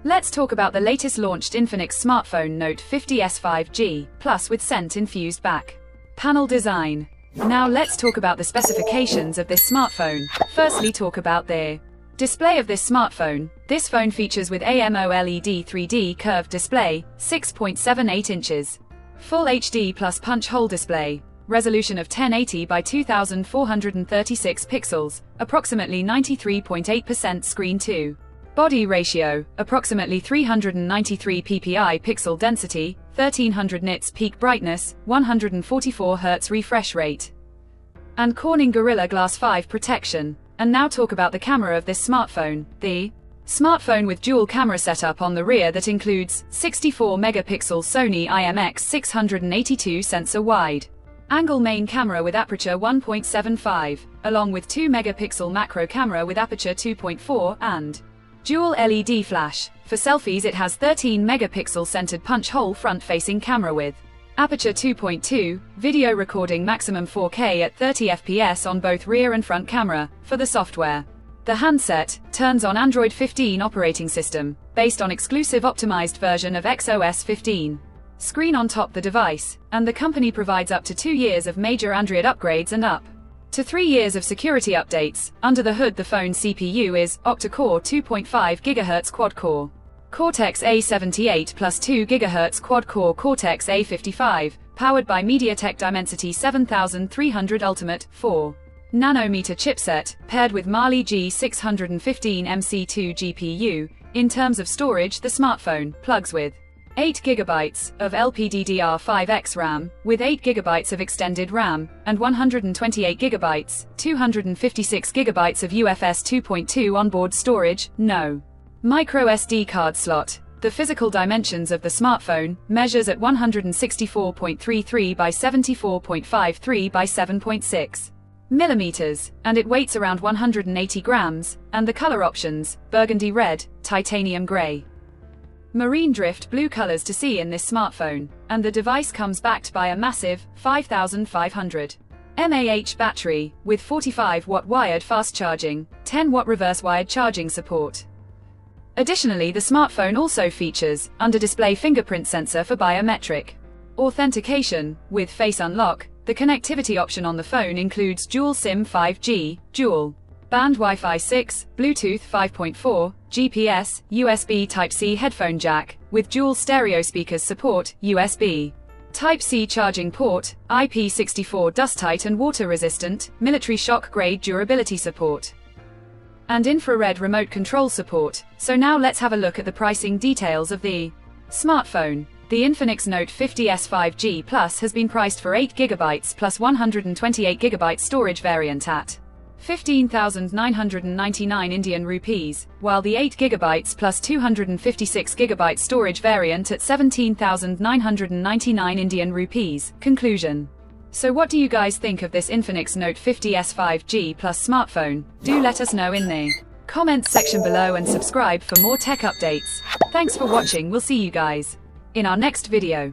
Let's talk about the latest launched Infinix smartphone Note 50s 5G Plus with scent-infused back panel design. Now let's talk about the specifications of this smartphone. Firstly, talk about the display of this smartphone. This phone features with AMOLED 3D curved display, 6.78 inches. Full HD plus punch hole display. Resolution of 1080 by 2436 pixels, approximately 93.8% screen to body ratio, approximately 393 ppi pixel density, 1300 nits peak brightness, 144 Hz refresh rate, and Corning Gorilla Glass 5 protection. And now talk about the camera of this smartphone. The smartphone with dual camera setup on the rear that includes 64 megapixel Sony IMX682 sensor wide angle main camera with aperture 1.75, along with 2 megapixel macro camera with aperture 2.4 and dual LED flash. For selfies it has 13 megapixel centered punch hole front-facing camera with aperture 2.2, video recording maximum 4K at 30 fps on both rear and front camera. For the software, the handset turns on Android 15 operating system, based on exclusive optimized version of XOS 15. Screen on top the device, and the company provides up to 2 years of major Android upgrades and up to 3 years of security updates. Under the hood, the phone CPU is octa-core 2.5 GHz quad-core Cortex-A78 plus 2 GHz quad-core Cortex-A55, powered by MediaTek Dimensity 7300 Ultimate 4 nanometer chipset, paired with Mali G615 MC2 GPU. In terms of storage, the smartphone plugs with 8 GB of LPDDR5X RAM, with 8 GB of extended RAM, and 128 GB, 256 GB of UFS 2.2 onboard storage. No microSD card slot. The physical dimensions of the smartphone measures at 164.33 by 74.53 by 7.6 millimeters, and it weighs around 180 grams, and the color options, burgundy red, titanium gray, marine drift blue colors to see in this smartphone, and the device comes backed by a massive 5500 mAh battery, with 45-watt wired fast charging, 10-watt reverse wired charging support. Additionally, the smartphone also features under-display fingerprint sensor for biometric authentication. With Face Unlock, the connectivity option on the phone includes dual SIM 5G, dual band Wi-Fi 6, Bluetooth 5.4, GPS, USB Type-C headphone jack, with dual stereo speakers support, USB Type-C charging port, IP64 dust-tight and water-resistant, military shock-grade durability support, and infrared remote control support. So now let's have a look at the pricing details of the smartphone. The Infinix Note 50s 5G Plus has been priced for 8 GB plus 128 GB storage variant at 15,999 Indian rupees, while the 8 GB plus 256 GB storage variant at 17,999 Indian rupees. Conclusion. So what do you guys think of this Infinix Note 50s 5G Plus smartphone? Do let us know in the comments section below and subscribe for more tech updates. Thanks for watching. We'll see you guys in our next video.